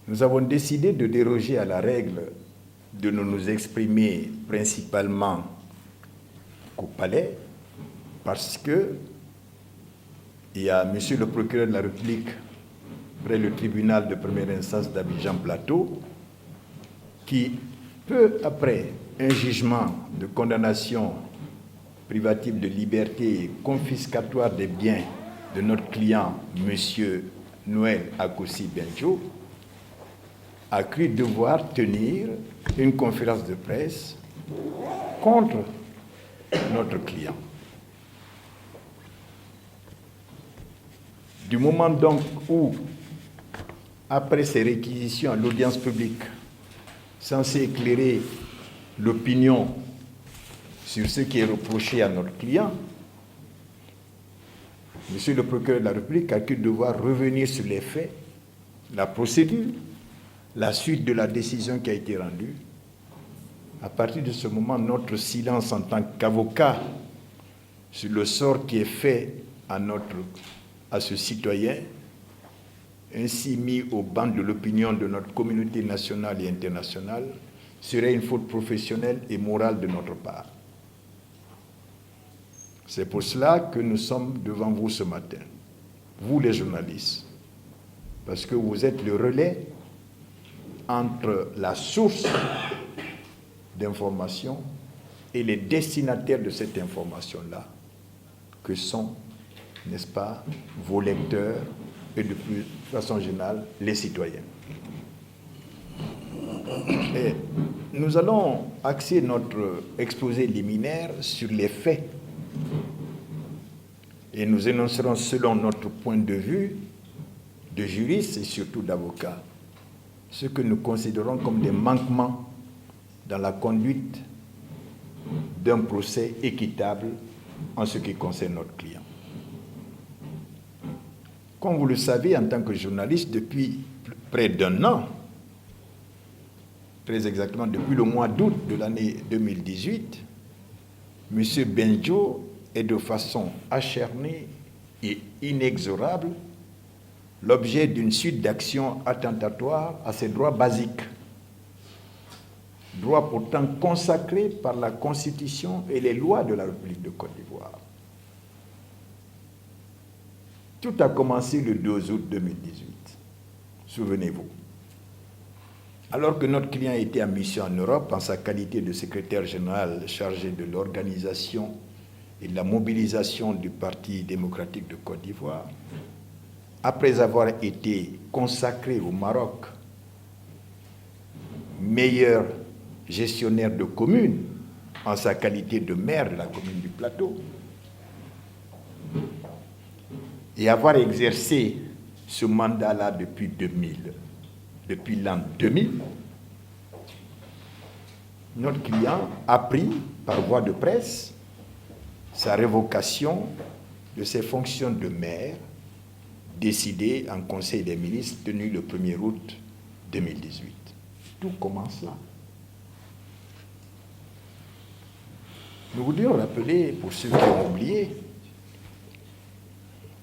Nous avons décidé de déroger à la règle de ne nous exprimer principalement qu'au palais, parce que il y a monsieur le procureur de la République près le tribunal de première instance d'Abidjan-Plateau qui, peu après un jugement de condamnation privative de liberté et confiscatoire des biens de notre client, monsieur Noël Akossi Benjo, a cru devoir tenir une conférence de presse contre notre client. Du moment donc où, après ces réquisitions à l'audience publique, censée éclairer l'opinion sur ce qui est reproché à notre client, monsieur le procureur de la République a cru devoir revenir sur les faits, la procédure, la suite de la décision qui a été rendue. À partir de ce moment, notre silence en tant qu'avocat sur le sort qui est fait à ce citoyen, ainsi mis au banc de l'opinion de notre communauté nationale et internationale, serait une faute professionnelle et morale de notre part. C'est pour cela que nous sommes devant vous ce matin, vous les journalistes, parce que vous êtes le relais entre la source d'information et les destinataires de cette information-là, que sont, n'est-ce pas, vos lecteurs et de façon générale, les citoyens. Et nous allons axer notre exposé liminaire sur les faits et nous énoncerons selon notre point de vue de juristes et surtout d'avocats ce que nous considérons comme des manquements dans la conduite d'un procès équitable en ce qui concerne notre client. Comme vous le savez, en tant que journaliste, depuis près d'un an, très exactement depuis le mois d'août de l'année 2018, M. Benjo est de façon acharnée et inexorable l'objet d'une suite d'actions attentatoires à ses droits basiques, droits pourtant consacrés par la Constitution et les lois de la République de Côte d'Ivoire. Tout a commencé le 2 août 2018, souvenez-vous. Alors que notre client était en mission en Europe en sa qualité de secrétaire général chargé de l'organisation et de la mobilisation du Parti démocratique de Côte d'Ivoire, après avoir été consacré au Maroc meilleur gestionnaire de commune en sa qualité de maire de la commune du Plateau, et avoir exercé ce mandat-là depuis l'an 2000, notre client a pris par voie de presse sa révocation de ses fonctions de maire décidée en Conseil des ministres tenu le 1er août 2018. Tout commence là. Nous voulions rappeler, pour ceux qui ont oublié,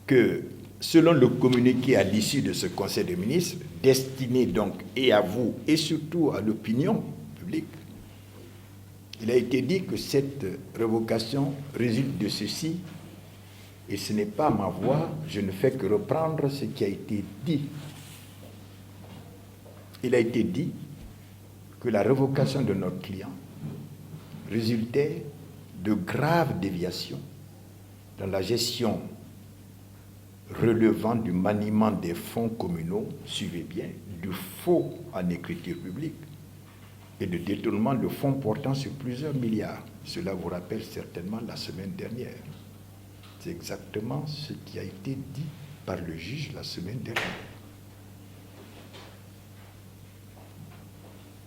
que selon le communiqué à l'issue de ce Conseil des ministres, destiné donc et à vous et surtout à l'opinion publique, il a été dit que cette révocation résulte de ceci, et ce n'est pas ma voix, je ne fais que reprendre ce qui a été dit. Il a été dit que la révocation de notre client résultait de graves déviations dans la gestion relevant du maniement des fonds communaux, suivez bien, du faux en écriture publique et de détournement de fonds portant sur plusieurs milliards. Cela vous rappelle certainement la semaine dernière. C'est exactement ce qui a été dit par le juge la semaine dernière.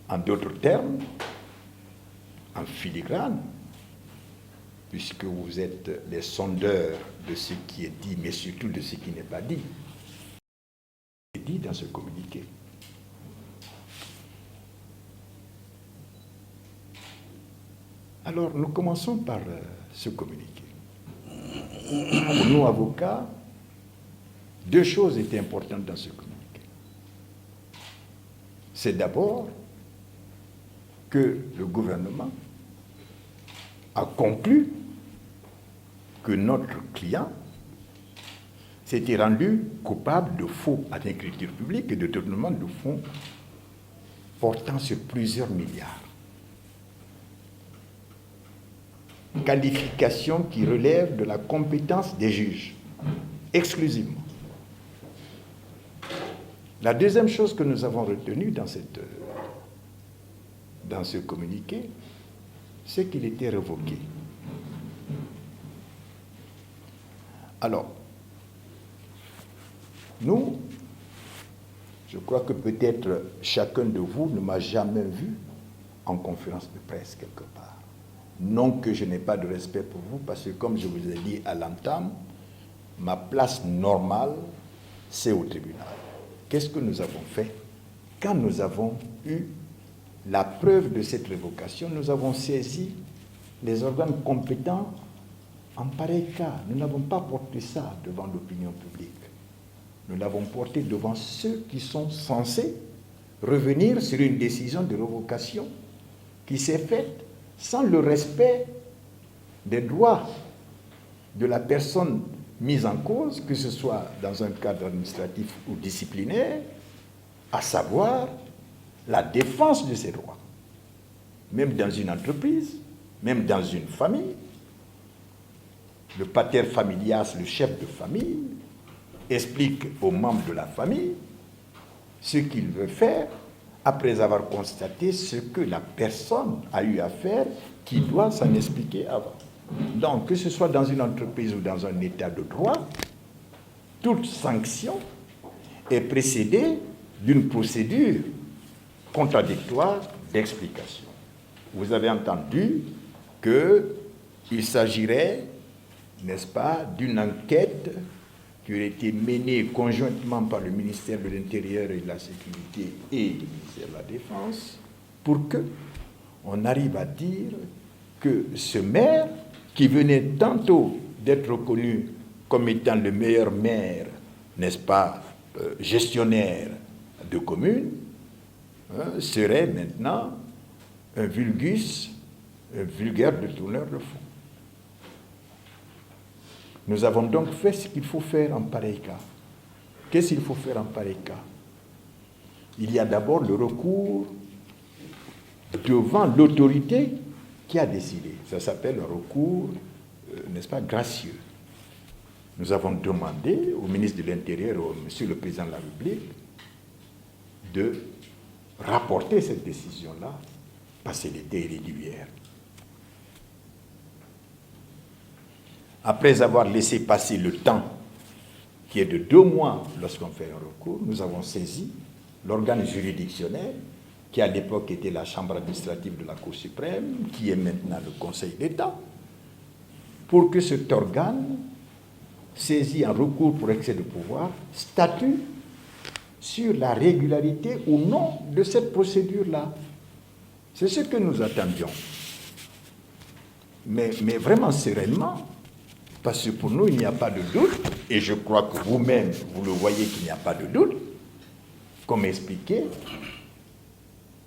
En d'autres termes, en filigrane, puisque vous êtes les sondeurs de ce qui est dit, mais surtout de ce qui n'est pas dit. C'est dit dans ce communiqué. Alors, nous commençons par ce communiqué. Pour nous, avocats, deux choses étaient importantes dans ce communiqué. c'est d'abord que le gouvernement a conclu que notre client s'était rendu coupable de faux à l'incriture publique et de détournement de fonds portant sur plusieurs milliards. Qualification qui relève de la compétence des juges, exclusivement. La deuxième chose que nous avons retenue dans ce communiqué, c'est qu'il était révoqué. Alors, nous, je crois que peut-être chacun de vous ne m'a jamais vu en conférence de presse quelque part. Non que je n'ai pas de respect pour vous, parce que comme je vous ai dit à l'entame, ma place normale, c'est au tribunal. Qu'est-ce que nous avons fait? Quand nous avons eu la preuve de cette révocation, nous avons saisi les organes compétents en pareil cas. Nous n'avons pas porté ça devant l'opinion publique. Nous l'avons porté devant ceux qui sont censés revenir sur une décision de révocation qui s'est faite sans le respect des droits de la personne mise en cause, que ce soit dans un cadre administratif ou disciplinaire, à savoir la défense de ses droits. Même dans une entreprise, même dans une famille, le pater familias, le chef de famille, explique aux membres de la famille ce qu'il veut faire après avoir constaté ce que la personne a eu à faire, qui doit s'en expliquer avant. Donc, que ce soit dans une entreprise ou dans un état de droit, toute sanction est précédée d'une procédure contradictoire d'explication. Vous avez entendu qu'il s'agirait, n'est-ce pas, d'une enquête qui aurait été menée conjointement par le ministère de l'Intérieur et de la Sécurité et le ministère de la Défense pour qu'on arrive à dire que ce maire, qui venait tantôt d'être reconnu comme étant le meilleur maire, n'est-ce pas, gestionnaire de commune, serait maintenant un vulgaire détourneur de fonds. Nous avons donc fait ce qu'il faut faire en pareil cas. Qu'est-ce qu'il faut faire en pareil cas? Il y a d'abord le recours devant l'autorité qui a décidé. Ça s'appelle un recours, n'est-ce pas, gracieux. Nous avons demandé au ministre de l'Intérieur, au monsieur le Président de la République, de rapporter cette décision-là, parce qu'elle était irrégulière. Après avoir laissé passer le temps, qui est de 2 mois lorsqu'on fait un recours, nous avons saisi l'organe juridictionnel, qui à l'époque était la Chambre administrative de la Cour suprême, qui est maintenant le Conseil d'État, pour que cet organe, saisi en recours pour excès de pouvoir, statue sur la régularité ou non de cette procédure-là. C'est ce que nous attendions. Mais vraiment sereinement, parce que pour nous, il n'y a pas de doute, et je crois que vous-même, vous le voyez qu'il n'y a pas de doute, comme expliqué,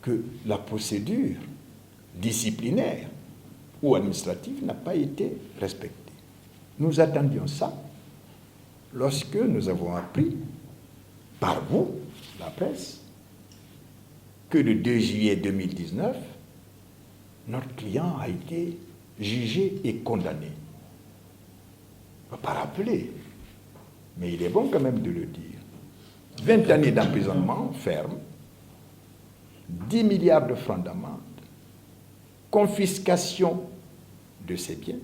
que la procédure disciplinaire ou administrative n'a pas été respectée. Nous attendions ça lorsque nous avons appris, par vous, la presse, que le 2 juillet 2019, notre client a été jugé et condamné. On ne va pas rappeler, mais il est bon quand même de le dire. 20 années d'emprisonnement ferme, 10 milliards de francs d'amende, confiscation de ses biens,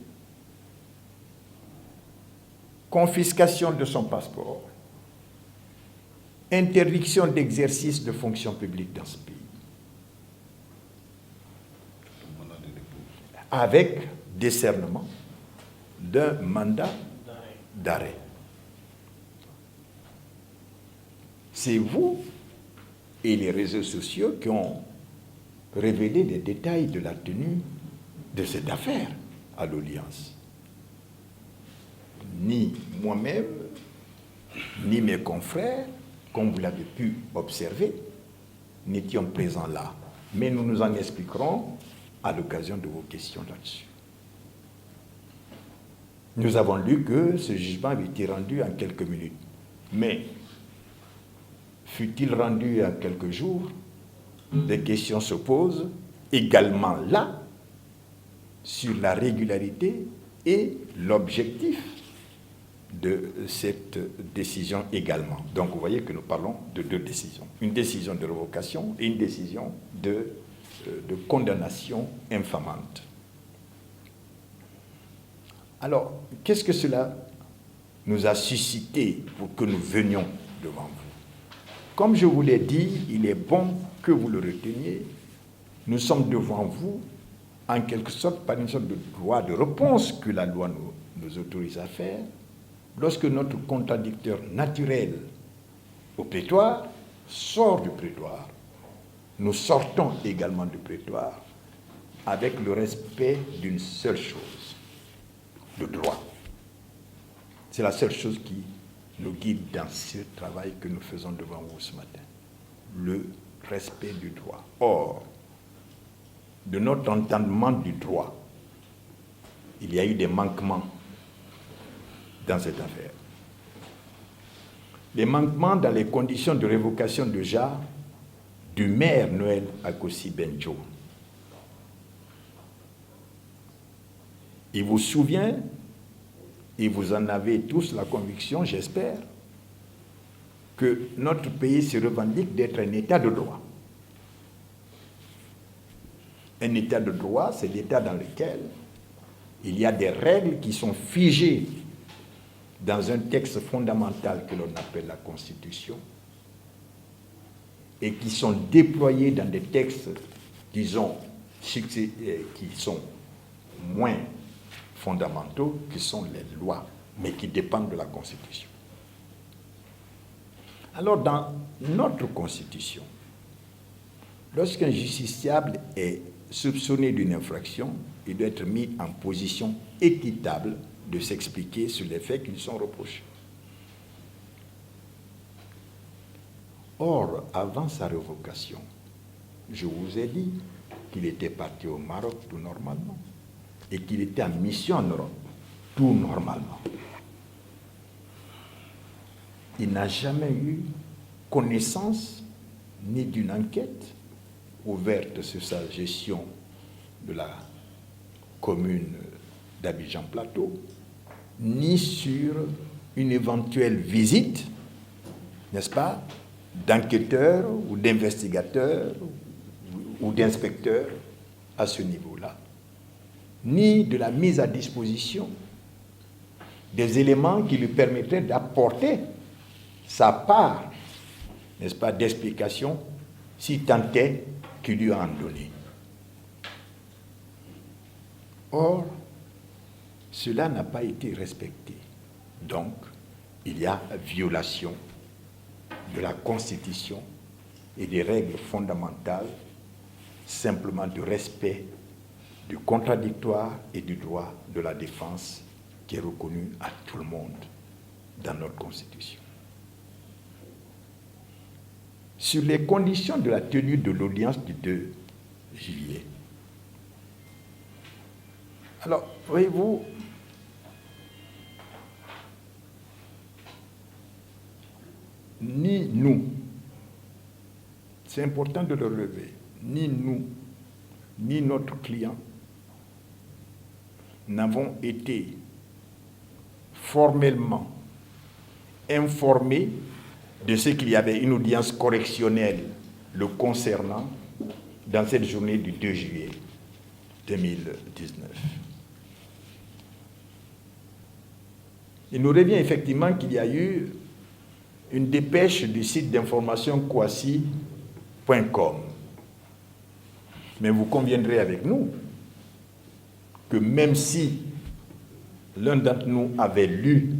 confiscation de son passeport, interdiction d'exercice de fonction publique dans ce pays, avec décernement d'un mandat d'arrêt. C'est vous et les réseaux sociaux qui ont révélé les détails de la tenue de cette affaire à l'audience. Ni moi-même, ni mes confrères, comme vous l'avez pu observer, n'étions présents là. Mais nous nous en expliquerons à l'occasion de vos questions là-dessus. Nous avons lu que ce jugement avait été rendu en quelques minutes. Mais fut-il rendu en quelques jours? Des questions se posent également là sur la régularité et l'objectif de cette décision également. Donc vous voyez que nous parlons de deux décisions. Une décision de révocation et une décision de condamnation infamante. Alors, qu'est-ce que cela nous a suscité pour que nous venions devant vous? Comme je vous l'ai dit, il est bon que vous le reteniez. Nous sommes devant vous, en quelque sorte, par une sorte de droit de réponse que la loi nous autorise à faire, lorsque notre contradicteur naturel au prétoire sort du prétoire. Nous sortons également du prétoire avec le respect d'une seule chose, le droit. C'est la seule chose qui nous guide dans ce travail que nous faisons devant vous ce matin, le respect du droit. Or, de notre entendement du droit, il y a eu des manquements dans cette affaire. Les manquements dans les conditions de révocation déjà du maire Noël Akossi Benjo. Il vous souvient, et vous en avez tous la conviction, j'espère, que notre pays se revendique d'être un État de droit. Un État de droit, c'est l'État dans lequel il y a des règles qui sont figées dans un texte fondamental que l'on appelle la Constitution et qui sont déployées dans des textes, disons, qui sont moins fondamentaux, qui sont les lois, mais qui dépendent de la Constitution. Alors, dans notre Constitution, lorsqu'un justiciable est soupçonné d'une infraction, il doit être mis en position équitable de s'expliquer sur les faits qui lui sont reprochés. Or, avant sa révocation, je vous ai dit qu'il était parti au Maroc tout normalement et qu'il était en mission en Europe tout normalement. Il n'a jamais eu connaissance ni d'une enquête ouverte sur sa gestion de la commune d'Abidjan-Plateau, ni sur une éventuelle visite, n'est-ce pas, d'enquêteurs ou d'investigateurs ou d'inspecteurs à ce niveau-là, ni de la mise à disposition des éléments qui lui permettraient d'apporter sa part, n'est-ce pas, d'explication, si tant est qu'il lui en donné. Or, cela n'a pas été respecté. Donc, il y a violation de la Constitution et des règles fondamentales, simplement de respect du contradictoire et du droit de la défense qui est reconnu à tout le monde dans notre Constitution. Sur les conditions de la tenue de l'audience du 2 juillet. Alors, voyez-vous, ni nous, c'est important de le relever, ni nous, ni notre client n'avons été formellement informés de ce qu'il y avait une audience correctionnelle le concernant dans cette journée du 2 juillet 2019. Il nous revient effectivement qu'il y a eu une dépêche du site d'information kwasi.com. Mais vous conviendrez avec nous que même si l'un d'entre nous avait lu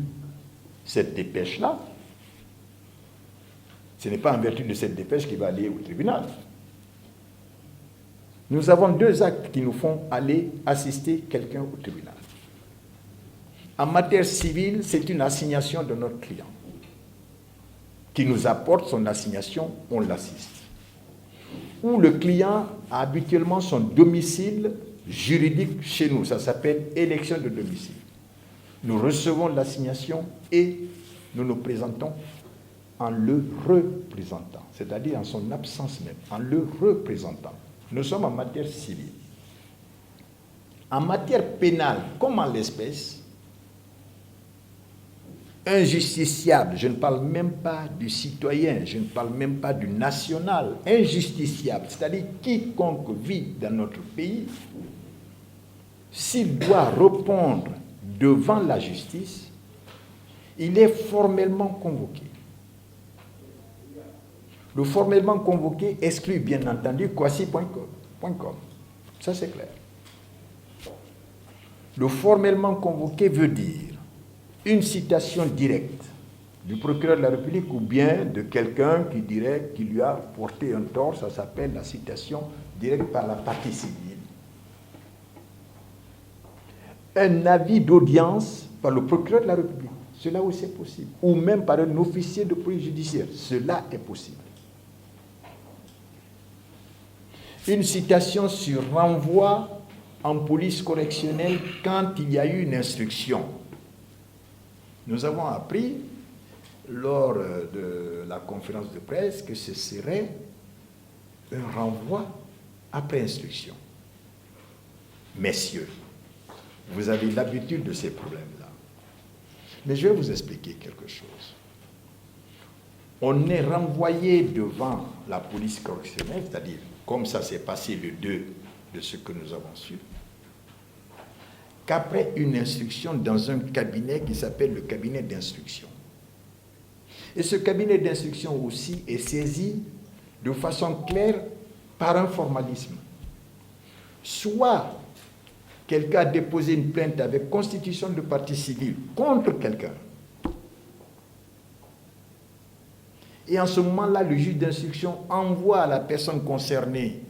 cette dépêche-là, ce n'est pas en vertu de cette dépêche qu'il va aller au tribunal. Nous avons deux actes qui nous font aller assister quelqu'un au tribunal. En matière civile, c'est une assignation de notre client qui nous apporte son assignation, on l'assiste. où le client a habituellement son domicile juridique chez nous. Ça s'appelle élection de domicile. Nous recevons l'assignation et nous nous présentons en le représentant, c'est-à-dire en son absence même, en le représentant. Nous sommes en matière civile. En matière pénale, comme en l'espèce, un justiciable, je ne parle même pas du citoyen, je ne parle même pas du national, un justiciable, c'est-à-dire quiconque vit dans notre pays, s'il doit répondre devant la justice, il est formellement convoqué. Le formellement convoqué exclut bien entendu quasi.com. Ça c'est clair. Le formellement convoqué veut dire une citation directe du procureur de la République ou bien de quelqu'un qui dirait qu'il lui a porté un tort, ça s'appelle la citation directe par la partie civile. Un avis d'audience par le procureur de la République, cela aussi est possible, ou même par un officier de police judiciaire, cela est possible. Une citation sur renvoi en police correctionnelle quand il y a eu une instruction. Nous avons appris lors de la conférence de presse que ce serait un renvoi après instruction. Messieurs, vous avez l'habitude de ces problèmes-là. Mais je vais vous expliquer quelque chose. On est renvoyé devant la police correctionnelle, c'est-à-dire, comme ça s'est passé le 2 de ce que nous avons su, qu'après une instruction dans un cabinet qui s'appelle le cabinet d'instruction. Et ce cabinet d'instruction aussi est saisi de façon claire par un formalisme. Soit quelqu'un a déposé une plainte avec constitution de partie civile contre quelqu'un. Et en ce moment-là, le juge d'instruction envoie à la personne concernée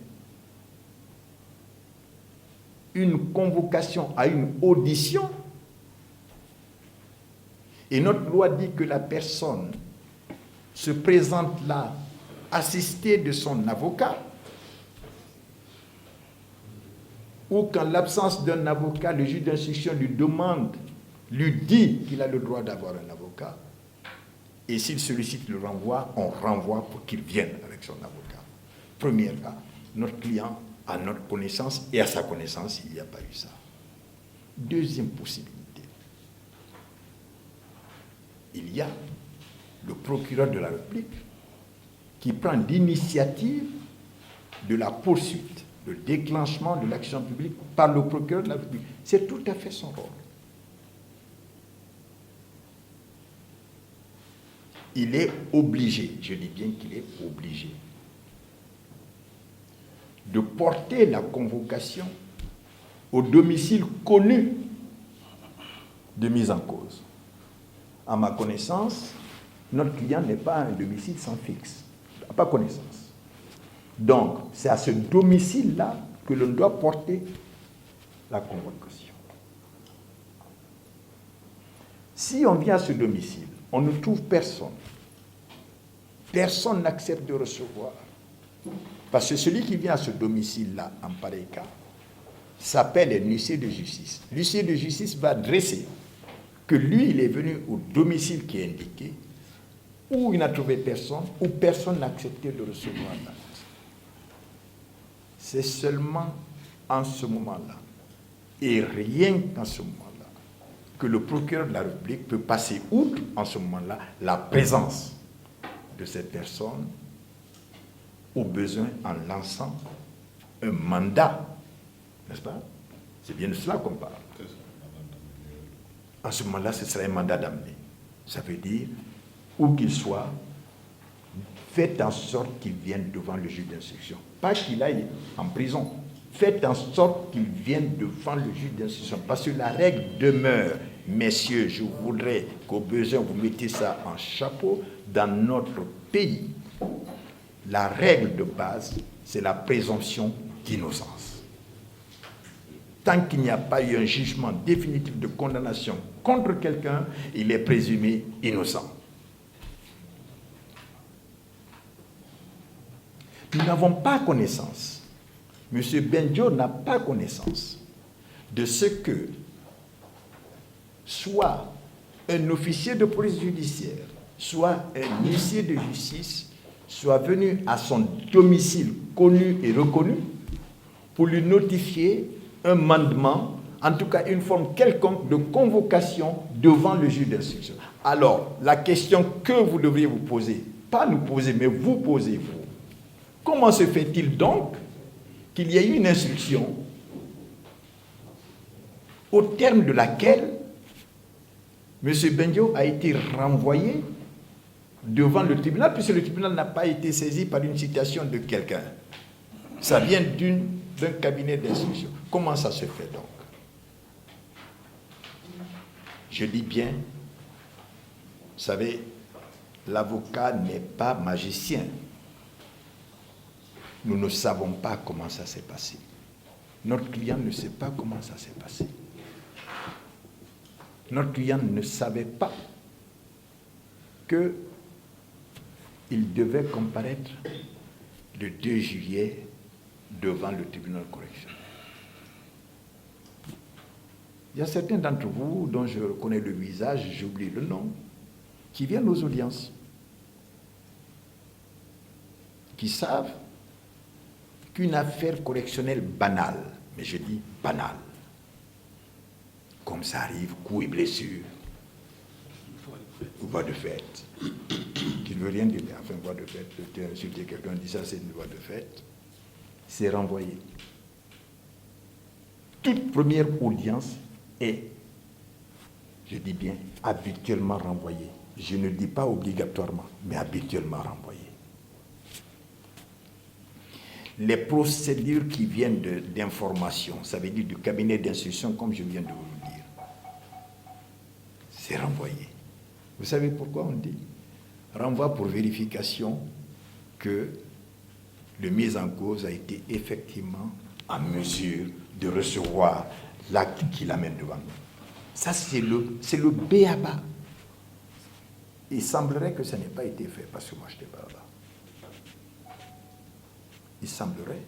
une convocation à une audition. Et notre loi dit que la personne se présente là, assistée de son avocat, ou qu'en l'absence d'un avocat, le juge d'instruction lui dit qu'il a le droit d'avoir un avocat. Et s'il sollicite le renvoi, on renvoie pour qu'il vienne avec son avocat. Premier cas, notre client, à notre connaissance et à sa connaissance, il n'y a pas eu ça. Deuxième possibilité, il y a le procureur de la République qui prend l'initiative de la poursuite, le déclenchement de l'action publique par le procureur de la République. C'est tout à fait son rôle. Il est obligé, je dis bien qu'il est obligé, de porter la convocation au domicile connu de mise en cause. À ma connaissance, notre client n'est pas un domicile sans fixe. À pas connaissance. Donc, c'est à ce domicile-là que l'on doit porter la convocation. Si on vient à ce domicile, on ne trouve personne. Personne n'accepte de recevoir. Parce que celui qui vient à ce domicile-là, en pareil cas, s'appelle un huissier de justice. L'huissier de justice va dresser que lui, il est venu au domicile qui est indiqué, où il n'a trouvé personne, où personne n'a accepté de recevoir la personne. C'est seulement en ce moment-là, et rien qu'en ce moment-là, que le procureur de la République peut passer outre, en ce moment-là, la présence de cette personne, au besoin en lançant un mandat, n'est-ce pas? C'est bien de cela qu'on parle. En ce moment-là, ce serait un mandat d'amener. Ça veut dire, où qu'il soit, faites en sorte qu'il vienne devant le juge d'instruction. Pas qu'il aille en prison. Faites en sorte qu'il vienne devant le juge d'instruction. Parce que la règle demeure. Messieurs, je voudrais qu'au besoin, vous mettez ça en chapeau. Dans notre pays, la règle de base, c'est la présomption d'innocence. Tant qu'il n'y a pas eu un jugement définitif de condamnation contre quelqu'un, il est présumé innocent. Nous n'avons pas connaissance. M. Benjo n'a pas connaissance de ce que soit un officier de police judiciaire, soit un huissier de justice, soit venu à son domicile connu et reconnu pour lui notifier un mandement, en tout cas une forme quelconque de convocation devant le juge d'instruction. Alors, la question que vous devriez vous poser, pas nous poser, mais vous posez, vous. Comment se fait-il donc qu'il y ait eu une instruction au terme de laquelle M. Benjo a été renvoyé devant le tribunal, puisque le tribunal n'a pas été saisi par une citation de quelqu'un. Ça vient d'un cabinet d'instruction. Comment ça se fait donc? Je dis bien, vous savez, l'avocat n'est pas magicien. Nous ne savons pas comment ça s'est passé. Notre client ne sait pas comment ça s'est passé. Notre client ne savait pas qu'il devait comparaître le 2 juillet devant le tribunal correctionnel. Il y a certains d'entre vous dont je reconnais le visage, j'oublie le nom, qui viennent aux audiences, qui savent qu'une affaire correctionnelle banale, mais je dis banale, comme ça arrive, coups et blessures, ou voie de fait, qui ne veut rien dire, mais enfin, voie de fait, insulter quelqu'un, dit ça, c'est une voie de fait, c'est renvoyé. Toute première audience est, je dis bien, habituellement renvoyée. Je ne dis pas obligatoirement, mais habituellement renvoyée. Les procédures qui viennent d'information, ça veut dire du cabinet d'instruction, comme je viens de vous le dire, c'est renvoyé. Vous savez pourquoi on dit renvoi pour vérification que le mis en cause a été effectivement en mesure de recevoir l'acte qui l'amène devant nous. Ça, c'est le b.a.-ba. Il semblerait que ça n'ait pas été fait, parce que moi, je n'étais pas là. Il semblerait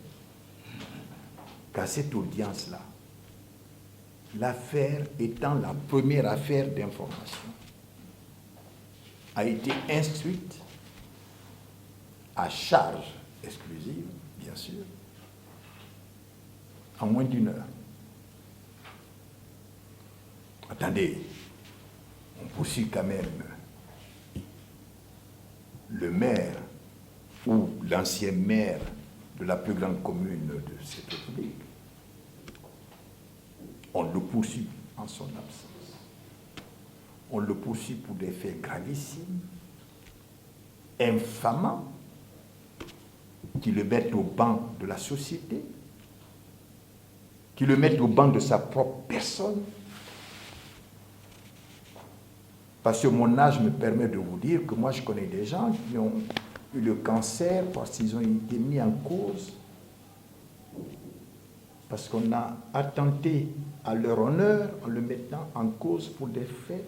qu'à cette audience-là, l'affaire étant la première affaire d'information, a été instruite à charge exclusive, bien sûr, en moins d'1 heure. Attendez, on poursuit quand même le maire ou l'ancien maire de la plus grande commune de cette République. On le poursuit en son absence. On le poursuit pour des faits gravissimes, infamants, qui le mettent au banc de la société, qui le mettent au banc de sa propre personne. Parce que mon âge me permet de vous dire que moi je connais des gens qui ont eu le cancer parce qu'ils ont été mis en cause, parce qu'on a attenté à leur honneur en le mettant en cause pour des faits.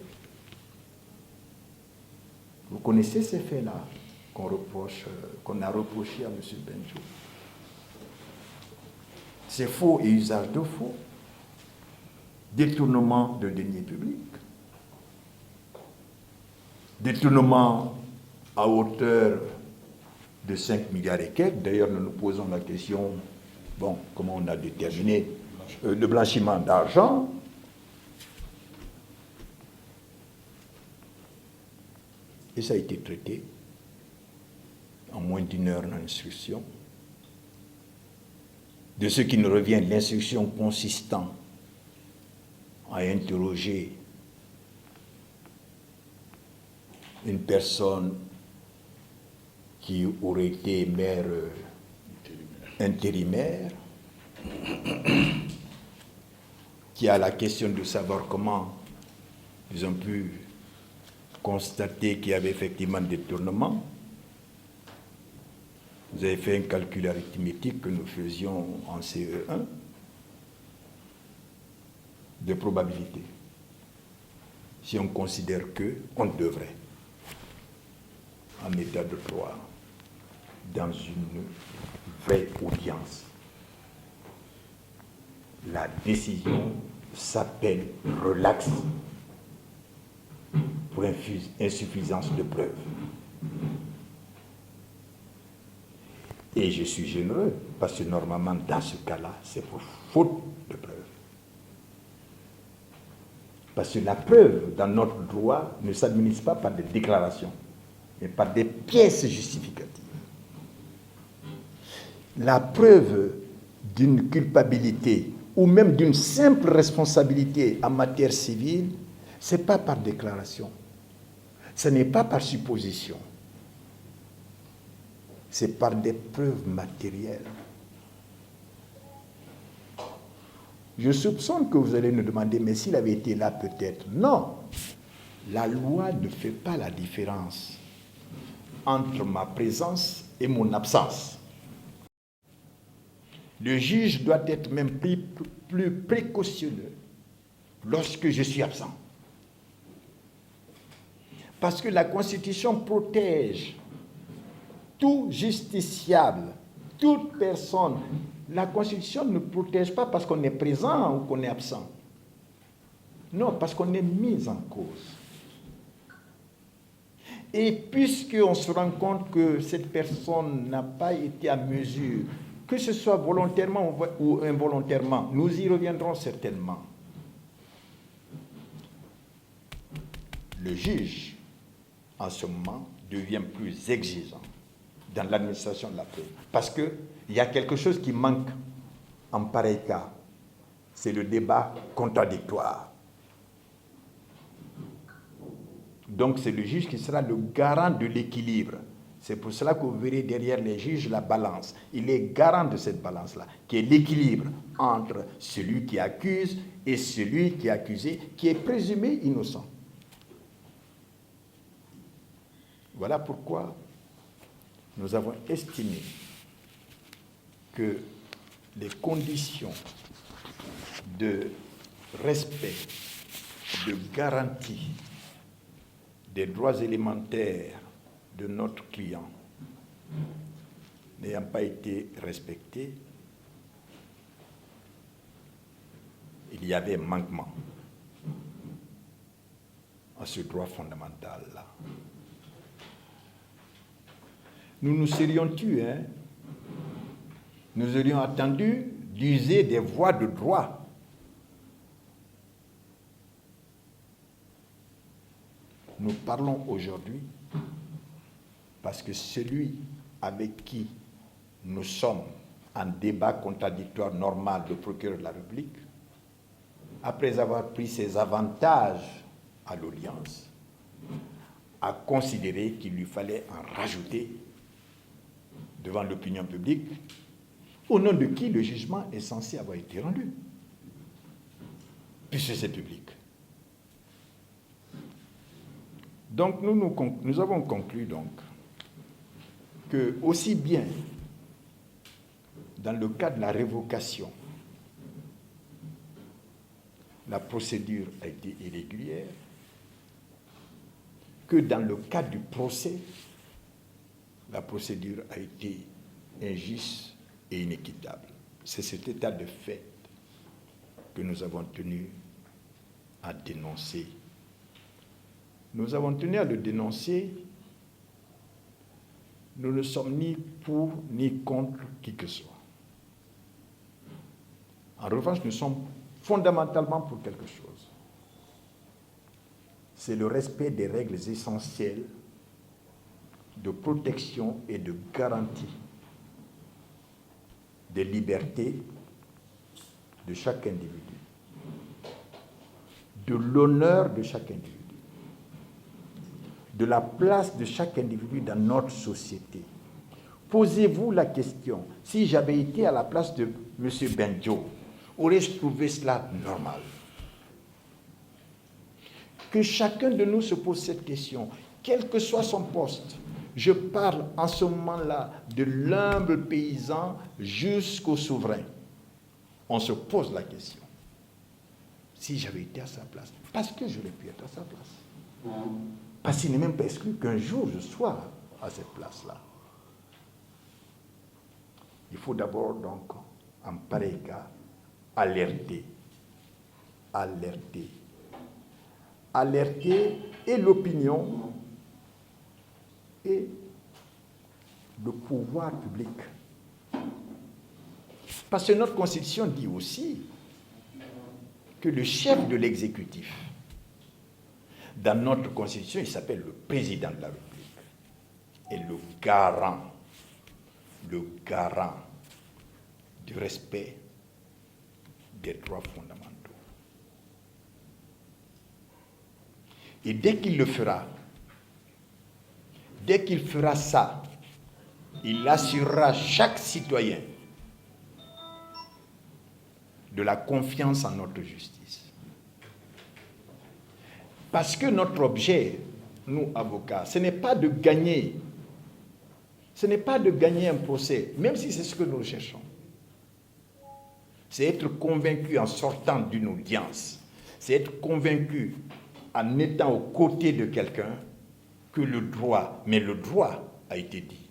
Vous connaissez ces faits-là qu'on a reproché à M. Benjo. C'est faux et usage de faux, détournement de deniers publics, détournement à hauteur de 5 milliards et quelques. D'ailleurs, nous nous posons la question, bon, comment on a déterminé le blanchiment d'argent. Et ça a été traité en moins d'1 heure en instruction. De ce qui nous revient, l'instruction consistant à interroger une personne qui aurait été maire intérimaire, qui a la question de savoir comment ils ont pu constater qu'il y avait effectivement un détournement. Vous avez fait un calcul arithmétique que nous faisions en CE1 de probabilité. Si on considère qu'on devrait, en état de droit, dans une vraie audience. La décision s'appelle relax pour insuffisance de preuves. Et je suis généreux parce que normalement, dans ce cas-là, c'est pour faute de preuve. Parce que la preuve, dans notre droit, ne s'administre pas par des déclarations, mais par des pièces justificatives. La preuve d'une culpabilité ou même d'une simple responsabilité en matière civile, ce n'est pas par déclaration, ce n'est pas par supposition, c'est par des preuves matérielles. Je soupçonne que vous allez nous demander, mais s'il avait été là peut-être. Non, la loi ne fait pas la différence entre ma présence et mon absence. Le juge doit être même plus précautionneux lorsque je suis absent. Parce que la Constitution protège tout justiciable, toute personne. La Constitution ne protège pas parce qu'on est présent ou qu'on est absent. Non, parce qu'on est mis en cause. Et puisqu'on se rend compte que cette personne n'a pas été à mesure, que ce soit volontairement ou involontairement, nous y reviendrons certainement. Le juge, en ce moment, devient plus exigeant dans l'administration de la preuve. Parce qu'il y a quelque chose qui manque en pareil cas. C'est le débat contradictoire. Donc c'est le juge qui sera le garant de l'équilibre. C'est pour cela que vous verrez derrière les juges la balance. Il est garant de cette balance-là, qui est l'équilibre entre celui qui accuse et celui qui est accusé, qui est présumé innocent. Voilà pourquoi nous avons estimé que les conditions de respect, de garantie des droits élémentaires de notre client n'ayant pas été respectées, il y avait manquement à ce droit fondamental-là. Nous nous serions tus, hein? Nous aurions attendu d'user des voies de droit. Nous parlons aujourd'hui parce que celui avec qui nous sommes en débat contradictoire normal, le procureur de la République, après avoir pris ses avantages à l'audience, a considéré qu'il lui fallait en rajouter devant l'opinion publique, au nom de qui le jugement est censé avoir été rendu, puisque c'est public. Donc nous avons conclu donc que aussi bien dans le cas de la révocation, la procédure a été irrégulière, que dans le cas du procès, la procédure a été injuste et inéquitable. C'est cet état de fait que nous avons tenu à dénoncer. Nous avons tenu à le dénoncer. Nous ne sommes ni pour ni contre qui que ce soit. En revanche, nous sommes fondamentalement pour quelque chose. C'est le respect des règles essentielles de protection et de garantie des libertés de chaque individu, de l'honneur de chaque individu, de la place de chaque individu dans notre société. Posez-vous la question, si j'avais été à la place de M. Benjo, aurais-je trouvé cela normal? Que chacun de nous se pose cette question, quel que soit son poste. Je parle en ce moment-là de l'humble paysan jusqu'au souverain. On se pose la question. Si j'avais été à sa place, parce que j'aurais pu être à sa place. Parce qu'il n'est même pas exclu qu'un jour je sois à cette place-là. il faut d'abord, donc, en pareil cas, alerter. Alerter et l'opinion et le pouvoir public. Parce que notre Constitution dit aussi que le chef de l'exécutif, dans notre Constitution, il s'appelle le président de la République, est le garant du respect des droits fondamentaux. Et dès qu'il le fera, ça, il assurera chaque citoyen de la confiance en notre justice. Parce que notre objet, nous, avocats, ce n'est pas de gagner un procès, même si c'est ce que nous cherchons. C'est être convaincu en sortant d'une audience, c'est être convaincu en étant aux côtés de quelqu'un que le droit a été dit.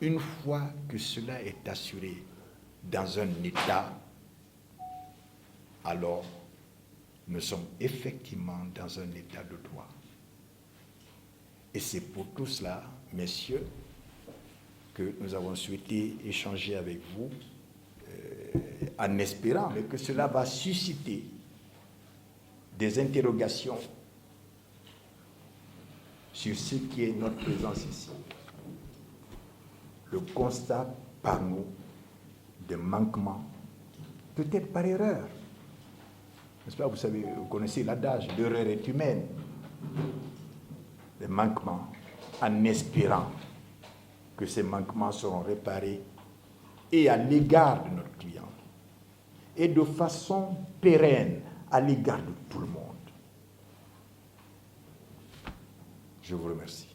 Une fois que cela est assuré dans un État, alors nous sommes effectivement dans un État de droit. Et c'est pour tout cela, messieurs, que nous avons souhaité échanger avec vous en espérant que cela va susciter des interrogations sur ce qui est notre présence ici. Le constat par nous de manquements, peut-être par erreur. N'est-ce pas, vous connaissez l'adage, l'erreur est humaine. Des manquements, en espérant que ces manquements seront réparés et à l'égard de notre client et de façon pérenne à l'égard de tout le monde. Je vous remercie.